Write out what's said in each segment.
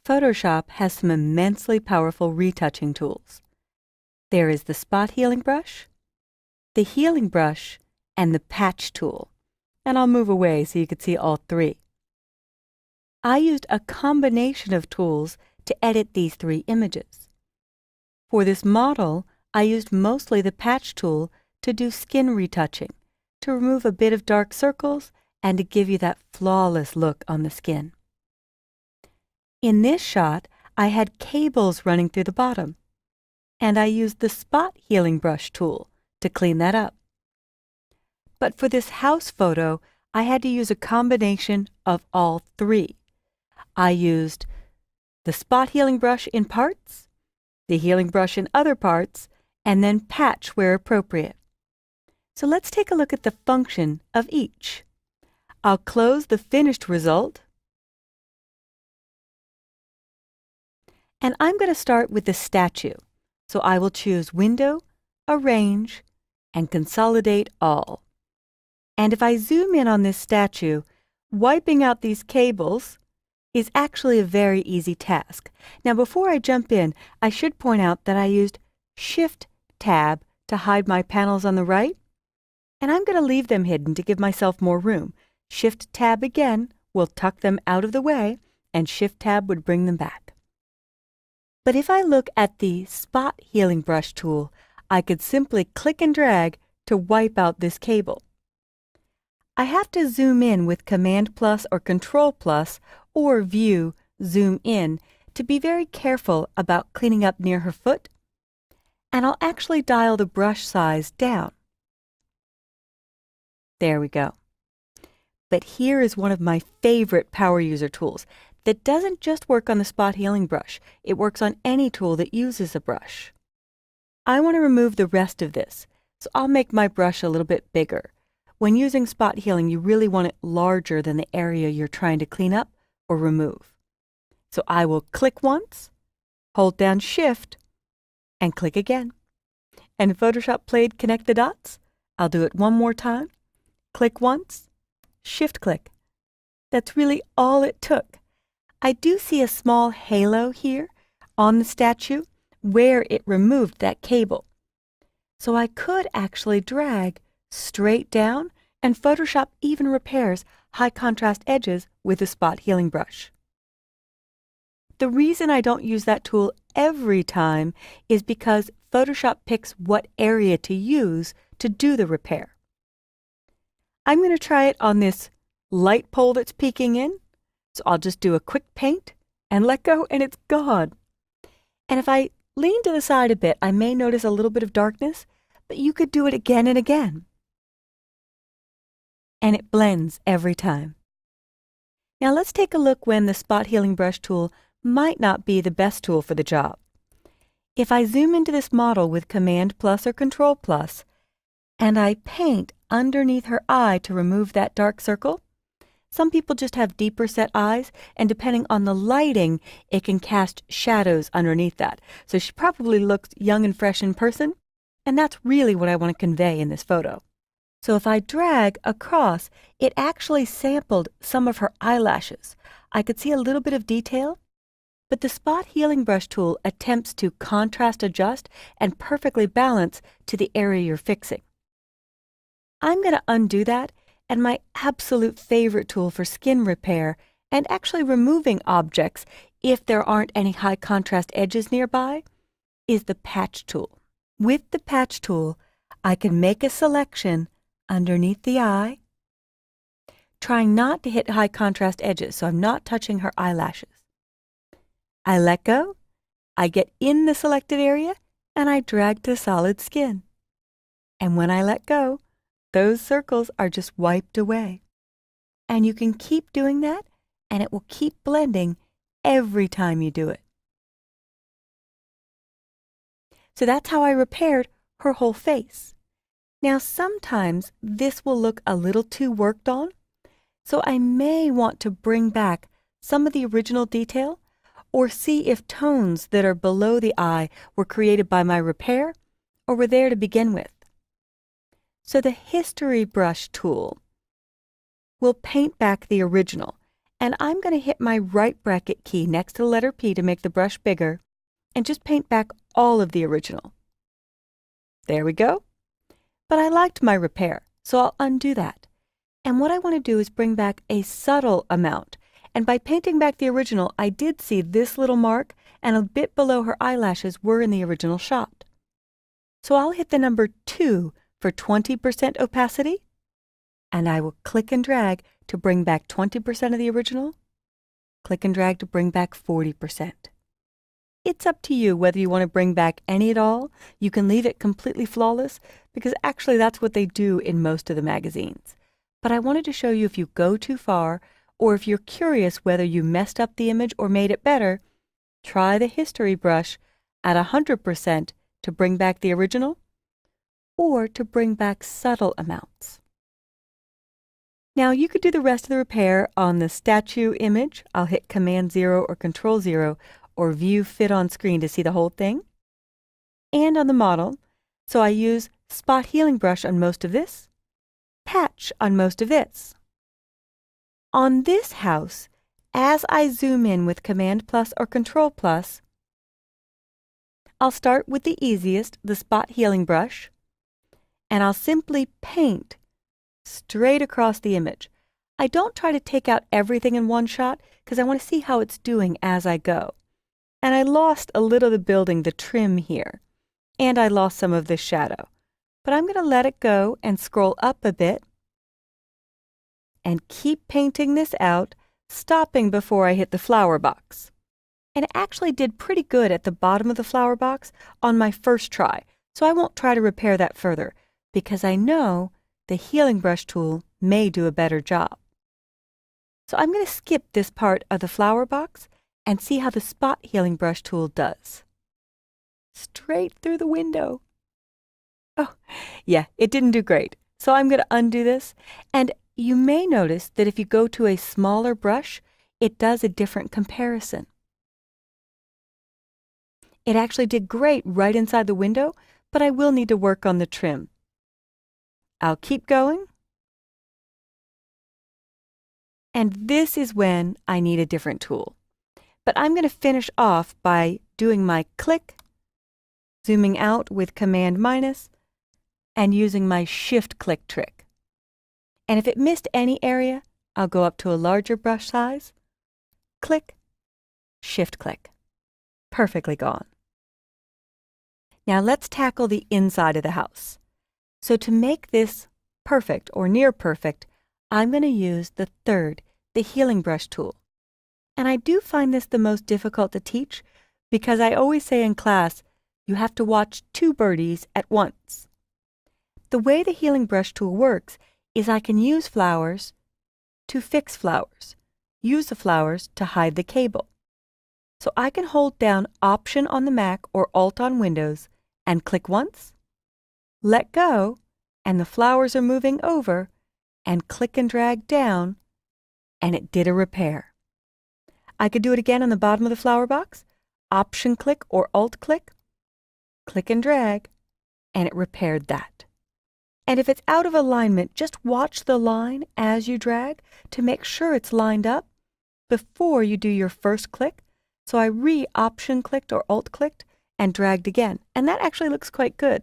Photoshop has some immensely powerful retouching tools. There is the spot healing brush, the healing brush, and the patch tool. And I'll move away so you can see all three. I used a combination of tools to edit these three images. For this model, I used mostly the patch tool to do skin retouching, to remove a bit of dark circles and to give you that flawless look on the skin. In this shot, I had cables running through the bottom, and I used the spot healing brush tool to clean that up. But for this house photo, I had to use a combination of all three. I used the spot healing brush in parts, the healing brush in other parts, and then patch where appropriate. So let's take a look at the function of each. I'll close the finished result, and I'm going to start with the statue. So I will choose Window, Arrange, and Consolidate All. And if I zoom in on this statue, wiping out these cables is actually a very easy task. Now before I jump in, I should point out that I used Shift-Tab to hide my panels on the right, and I'm going to leave them hidden to give myself more room. Shift-Tab again will tuck them out of the way, and Shift-Tab would bring them back. But if I look at the Spot Healing Brush tool, I could simply click and drag to wipe out this cable. I have to zoom in with Command plus or Control plus or View Zoom in to be very careful about cleaning up near her foot, and I'll actually dial the brush size down. There we go. But here is one of my favorite power user tools that doesn't just work on the spot healing brush. It works on any tool that uses a brush. I want to remove the rest of this, so I'll make my brush a little bit bigger. When using spot healing, you really want it larger than the area you're trying to clean up or remove. So I will click once, hold down Shift, and click again. And Photoshop played Connect the Dots. I'll do it one more time. Click once, Shift click. That's really all it took. I do see a small halo here on the statue where it removed that cable. So I could actually drag straight down, and Photoshop even repairs high contrast edges with the spot healing brush. The reason I don't use that tool every time is because Photoshop picks what area to use to do the repair. I'm going to try it on this light pole that's peeking in, so I'll just do a quick paint and let go, and it's gone. And if I lean to the side a bit, I may notice a little bit of darkness, but you could do it again and again. And it blends every time. Now let's take a look when the spot healing brush tool might not be the best tool for the job. If I zoom into this model with Command plus or Control plus, and I paint underneath her eye to remove that dark circle, some people just have deeper set eyes, and depending on the lighting, it can cast shadows underneath that. So she probably looks young and fresh in person, and that's really what I want to convey in this photo. So if I drag across, it actually sampled some of her eyelashes. I could see a little bit of detail, but the Spot Healing Brush tool attempts to contrast adjust and perfectly balance to the area you're fixing. I'm going to undo that, and my absolute favorite tool for skin repair and actually removing objects if there aren't any high contrast edges nearby is the patch tool. With the patch tool, I can make a selection underneath the eye, trying not to hit high contrast edges, so I'm not touching her eyelashes. I let go, I get in the selected area, and I drag to solid skin. And when I let go, those circles are just wiped away. And you can keep doing that, and it will keep blending every time you do it. So that's how I repaired her whole face. Now sometimes this will look a little too worked on, so I may want to bring back some of the original detail or see if tones that are below the eye were created by my repair or were there to begin with. So the History Brush tool will paint back the original, And I'm going to hit my right bracket key next to the letter P to make the brush bigger and just paint back all of the original. There we go. But I liked my repair, so I'll undo that. And what I want to do is bring back a subtle amount. And by painting back the original, I did see this little mark and a bit below her eyelashes were in the original shot. So I'll hit the number 2 for 20% opacity, and I will click and drag to bring back 20% of the original, click and drag to bring back 40%. It's up to you whether you want to bring back any at all. You can leave it completely flawless, because actually that's what they do in most of the magazines. But I wanted to show you if you go too far, or if you're curious whether you messed up the image or made it better, try the history brush at 100% to bring back the original, or to bring back subtle amounts. Now you could do the rest of the repair on the statue image. I'll hit Command 0 or Control 0 or View Fit on Screen to see the whole thing. And on the model, so I use Spot Healing Brush on most of this, Patch on most of this. On this house, as I zoom in with Command plus or Control plus, I'll start with the easiest, the Spot Healing Brush, and I'll simply paint straight across the image. I don't try to take out everything in one shot because I want to see how it's doing as I go. And I lost a little of the building, the trim here, and I lost some of the shadow. But I'm going to let it go and scroll up a bit and keep painting this out, stopping before I hit the flower box. And it actually did pretty good at the bottom of the flower box on my first try, so I won't try to repair that further because I know the healing brush tool may do a better job. So I'm going to skip this part of the flower box and see how the spot healing brush tool does. Straight through the window. Oh, yeah, it didn't do great. So I'm going to undo this. And you may notice that if you go to a smaller brush, it does a different comparison. It actually did great right inside the window, but I will need to work on the trim. I'll keep going. And this is when I need a different tool. But I'm going to finish off by doing my click, zooming out with Command minus, and using my shift click trick. And if it missed any area, I'll go up to a larger brush size, click, shift click. Perfectly gone. Now let's tackle the inside of the house. So to make this perfect or near perfect, I'm going to use the third, the healing brush tool. And I do find this the most difficult to teach because I always say in class, you have to watch 2 birdies at once. The way the healing brush tool works is I can use flowers to fix flowers, use the flowers to hide the cable. So I can hold down Option on the Mac or Alt on Windows and click once, let go, and the flowers are moving over, and click and drag down, and it did a repair. I could do it again on the bottom of the flower box, Option click or Alt click, click and drag, and it repaired that. And if it's out of alignment, just watch the line as you drag to make sure it's lined up before you do your first click. So I re-Option clicked or Alt clicked and dragged again, and that actually looks quite good.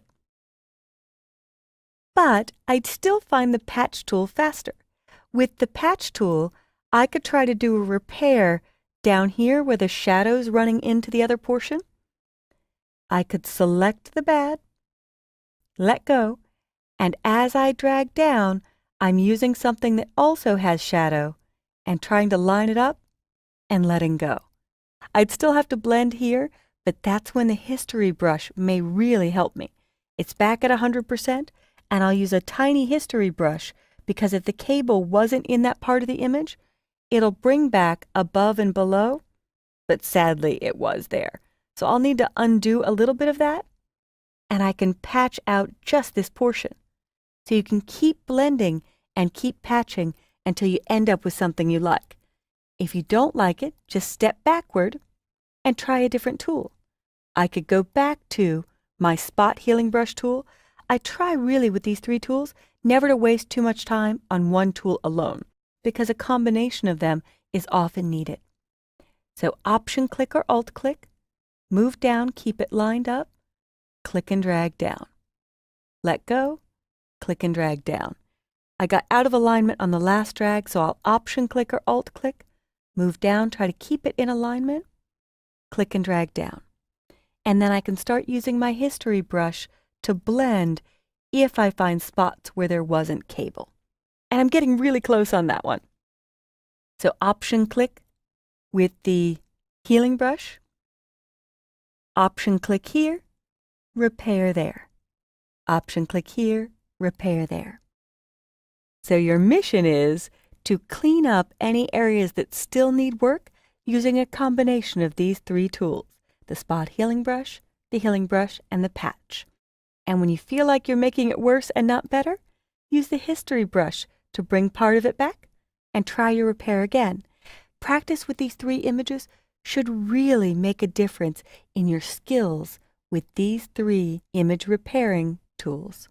But I'd still find the patch tool faster. With the patch tool, I could try to do a repair down here where the shadow's running into the other portion. I could select the bad, let go, and as I drag down, I'm using something that also has shadow and trying to line it up and letting go. I'd still have to blend here, but that's when the history brush may really help me. It's back at 100%, and I'll use a tiny history brush because if the cable wasn't in that part of the image, it'll bring back above and below, but sadly it was there. So I'll need to undo a little bit of that, and I can patch out just this portion. So you can keep blending and keep patching until you end up with something you like. If you don't like it, just step backward and try a different tool. I could go back to my spot healing brush tool. I try really with these 3 tools never to waste too much time on one tool alone, because a combination of them is often needed. So Option click or Alt click, move down, keep it lined up, click and drag down. Let go, click and drag down. I got out of alignment on the last drag, so I'll Option click or Alt click, move down, try to keep it in alignment, click and drag down. And then I can start using my history brush to blend if I find spots where there wasn't cable. And I'm getting really close on that one. So Option click with the healing brush, Option click here, repair there. Option click here, repair there. So your mission is to clean up any areas that still need work using a combination of these three tools, the spot healing brush, and the patch. And when you feel like you're making it worse and not better, use the history brush to bring part of it back and try your repair again. Practice with these three images should really make a difference in your skills with these three image repairing tools.